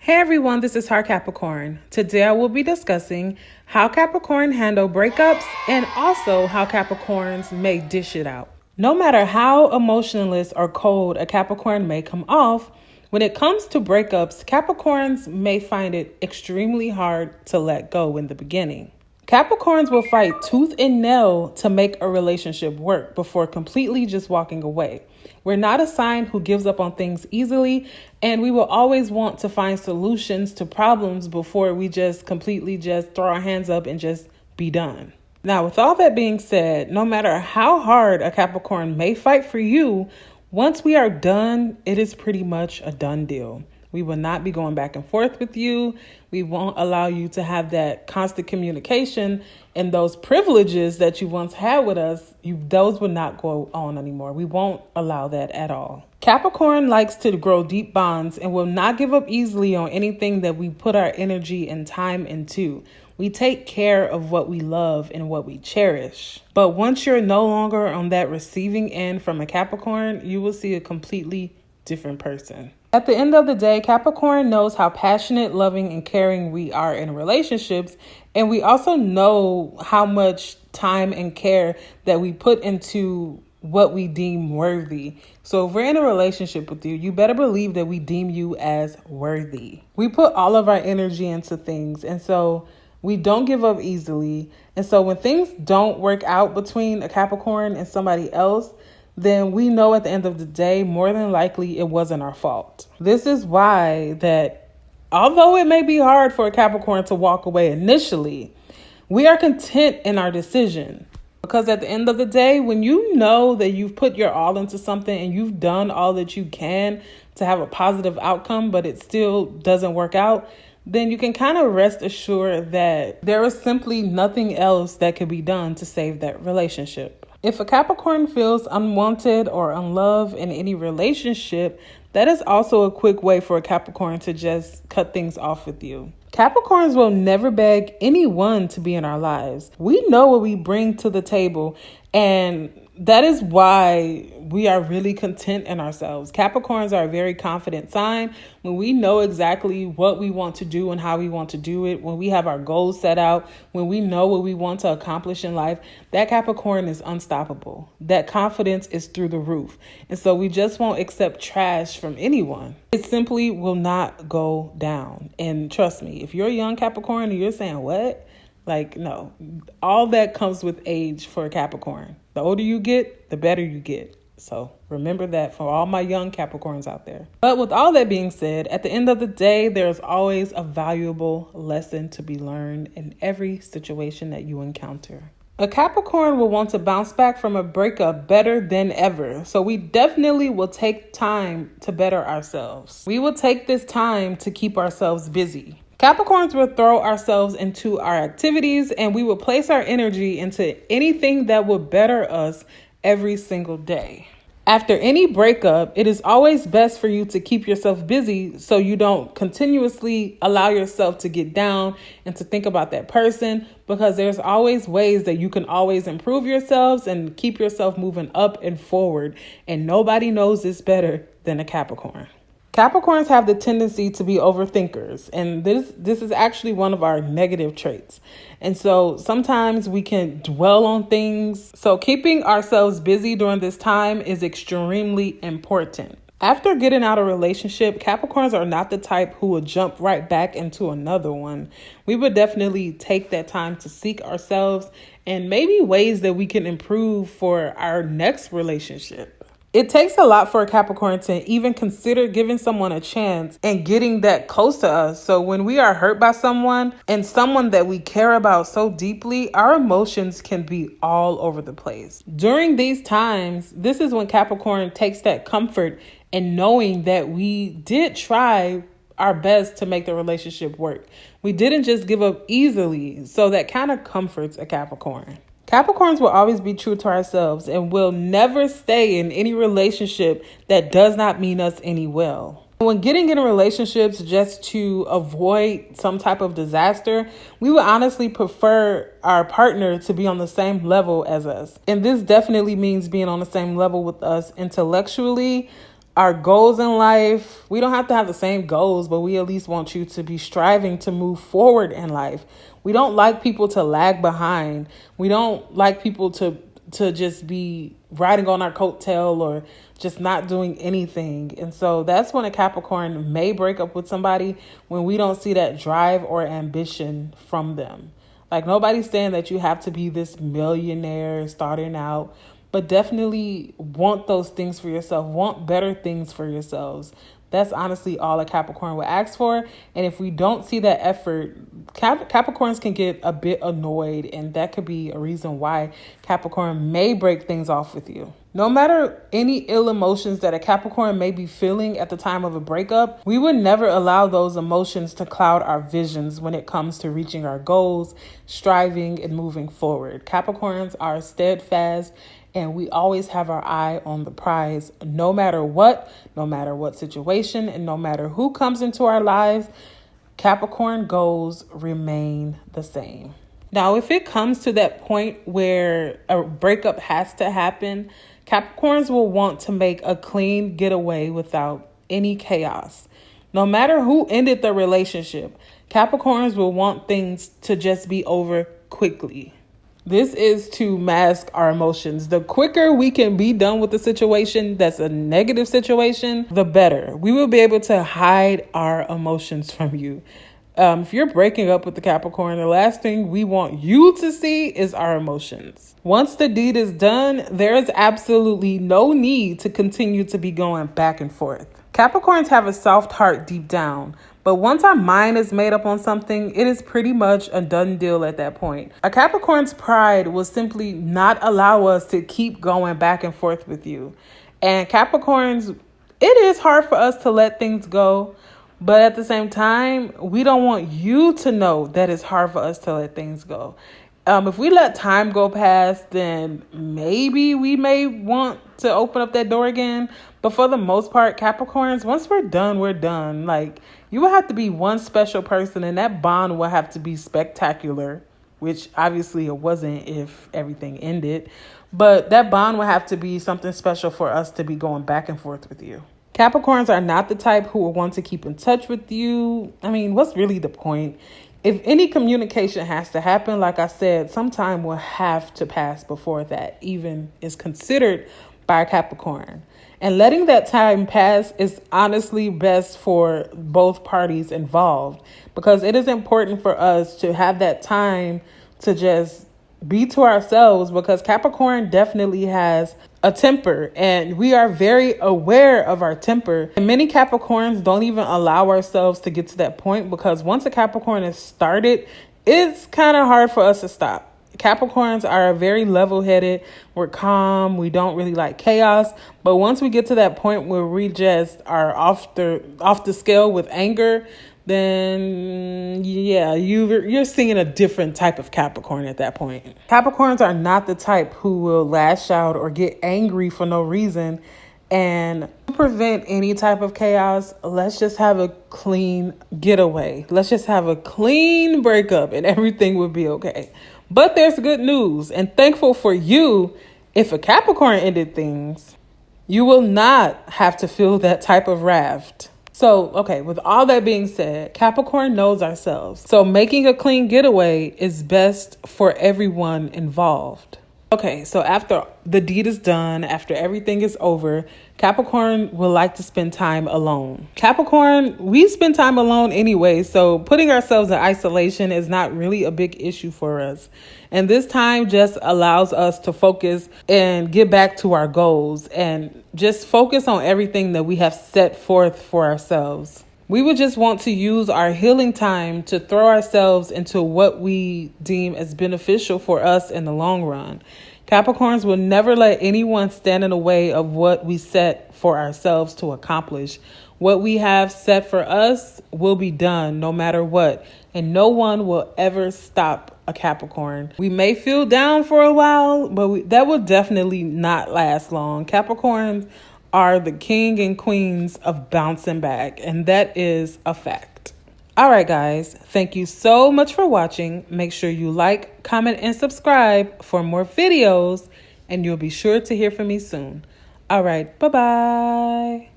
Hey everyone, this is Her Capricorn. Today I will be discussing how Capricorn handle breakups and also how Capricorns may dish it out. No matter how emotionless or cold a Capricorn may come off, when it comes to breakups, Capricorns may find it extremely hard to let go in the beginning. Capricorns will fight tooth and nail to make a relationship work before completely just walking away. We're not a sign who gives up on things easily, and we will always want to find solutions to problems before we just completely just throw our hands up and just be done. Now, with all that being said, no matter how hard a Capricorn may fight for you, once we are done, it is pretty much a done deal. We will not be going back and forth with you. We won't allow you to have that constant communication, and those privileges that you once had with us, those will not go on anymore. We won't allow that at all. Capricorn likes to grow deep bonds and will not give up easily on anything that we put our energy and time into. We take care of what we love and what we cherish. But once you're no longer on that receiving end from a Capricorn, you will see a completely different person. At the end of the day, Capricorn knows how passionate, loving, and caring we are in relationships. And we also know how much time and care that we put into what we deem worthy. So if we're in a relationship with you, you better believe that we deem you as worthy. We put all of our energy into things. And so we don't give up easily. And so when things don't work out between a Capricorn and somebody else, then we know at the end of the day, more than likely it wasn't our fault. This is why that although it may be hard for a Capricorn to walk away initially, we are content in our decision. Because at the end of the day, when you know that you've put your all into something and you've done all that you can to have a positive outcome, but it still doesn't work out, then you can kind of rest assured that there is simply nothing else that could be done to save that relationship. If a Capricorn feels unwanted or unloved in any relationship, that is also a quick way for a Capricorn to just cut things off with you. Capricorns will never beg anyone to be in our lives. We know what we bring to the table, and that is why we are really content in ourselves. Capricorns are a very confident sign. When we know exactly what we want to do and how we want to do it, when we have our goals set out, when we know what we want to accomplish in life, that Capricorn is unstoppable. That confidence is through the roof. And so we just won't accept trash from anyone. It simply will not go down. And trust me, if you're a young Capricorn and you're saying, what? No, all that comes with age for a Capricorn. The older you get, the better you get. So remember that for all my young Capricorns out there. But with all that being said, at the end of the day, there's always a valuable lesson to be learned in every situation that you encounter. A Capricorn will want to bounce back from a breakup better than ever. So we definitely will take time to better ourselves. We will take this time to keep ourselves busy. Capricorns will throw ourselves into our activities, and we will place our energy into anything that will better us every single day. After any breakup, it is always best for you to keep yourself busy so you don't continuously allow yourself to get down and to think about that person, because there's always ways that you can always improve yourselves and keep yourself moving up and forward. And nobody knows this better than a Capricorn. Capricorns have the tendency to be overthinkers, and this is actually one of our negative traits. And so sometimes we can dwell on things. So keeping ourselves busy during this time is extremely important. After getting out of a relationship, Capricorns are not the type who will jump right back into another one. We would definitely take that time to seek ourselves and maybe ways that we can improve for our next relationship. It takes a lot for a Capricorn to even consider giving someone a chance and getting that close to us. So when we are hurt by someone and someone that we care about so deeply, our emotions can be all over the place. During these times, this is when Capricorn takes that comfort in knowing that we did try our best to make the relationship work. We didn't just give up easily. So that kind of comforts a Capricorn. Capricorns will always be true to ourselves and will never stay in any relationship that does not mean us any well. When getting in relationships just to avoid some type of disaster, we would honestly prefer our partner to be on the same level as us. And this definitely means being on the same level with us intellectually, our goals in life. We don't have to have the same goals, but we at least want you to be striving to move forward in life. We don't like people to lag behind. We don't like people to just be riding on our coattail or just not doing anything. And so that's when a Capricorn may break up with somebody, when we don't see that drive or ambition from them. Like, nobody's saying that you have to be this millionaire starting out, but definitely want those things for yourself, want better things for yourselves. That's honestly all a Capricorn would ask for. And if we don't see that effort, Capricorns can get a bit annoyed, and that could be a reason why Capricorn may break things off with you. No matter any ill emotions that a Capricorn may be feeling at the time of a breakup, we would never allow those emotions to cloud our visions when it comes to reaching our goals, striving, and moving forward. Capricorns are steadfast, and we always have our eye on the prize, no matter what situation, and no matter who comes into our lives. Capricorn goals remain the same. Now, if it comes to that point where a breakup has to happen, Capricorns will want to make a clean getaway without any chaos. No matter who ended the relationship, Capricorns will want things to just be over quickly. This is to mask our emotions. The quicker we can be done with the situation that's a negative situation, the better. We will be able to hide our emotions from you. If you're breaking up with the Capricorn, the last thing we want you to see is our emotions. Once the deed is done, there is absolutely no need to continue to be going back and forth. Capricorns have a soft heart deep down, but once our mind is made up on something, it is pretty much a done deal at that point. A Capricorn's pride will simply not allow us to keep going back and forth with you. And Capricorns, it is hard for us to let things go, but at the same time, we don't want you to know that it's hard for us to let things go. If we let time go past, then maybe we may want to open up that door again. But for the most part, Capricorns, once we're done, we're done. Like, you will have to be one special person, and that bond will have to be spectacular, which obviously it wasn't if everything ended. But that bond will have to be something special for us to be going back and forth with you. Capricorns are not the type who will want to keep in touch with you. I mean, what's really the point? If any communication has to happen, like I said, some time will have to pass before that even is considered by a Capricorn. And letting that time pass is honestly best for both parties involved, because it is important for us to have that time to just be to ourselves, because Capricorn definitely has a temper, and we are very aware of our temper. And many Capricorns don't even allow ourselves to get to that point, because once a Capricorn is started, it's kind of hard for us to stop. Capricorns are very level-headed. We're calm. We don't really like chaos. But once we get to that point where we just are off the scale with anger, then yeah, you're seeing a different type of Capricorn at that point. Capricorns are not the type who will lash out or get angry for no reason. And to prevent any type of chaos, let's just have a clean getaway. Let's just have a clean breakup and everything will be okay. But there's good news, and thankful for you, if a Capricorn ended things, you will not have to feel that type of raft. So, okay, with all that being said, Capricorn knows ourselves. So making a clean getaway is best for everyone involved. Okay, so after the deed is done, after everything is over, Capricorn will like to spend time alone. Capricorn, we spend time alone anyway, so putting ourselves in isolation is not really a big issue for us. And this time just allows us to focus and get back to our goals and just focus on everything that we have set forth for ourselves. We would just want to use our healing time to throw ourselves into what we deem as beneficial for us in the long run. Capricorns will never let anyone stand in the way of what we set for ourselves to accomplish. What we have set for us will be done no matter what, and no one will ever stop a Capricorn. We may feel down for a while, but that will definitely not last long. Capricorns are the king and queens of bouncing back, and that is a fact. All right, guys, thank you so much for watching. Make sure you like, comment, and subscribe for more videos, and you'll be sure to hear from me soon. All right, bye-bye.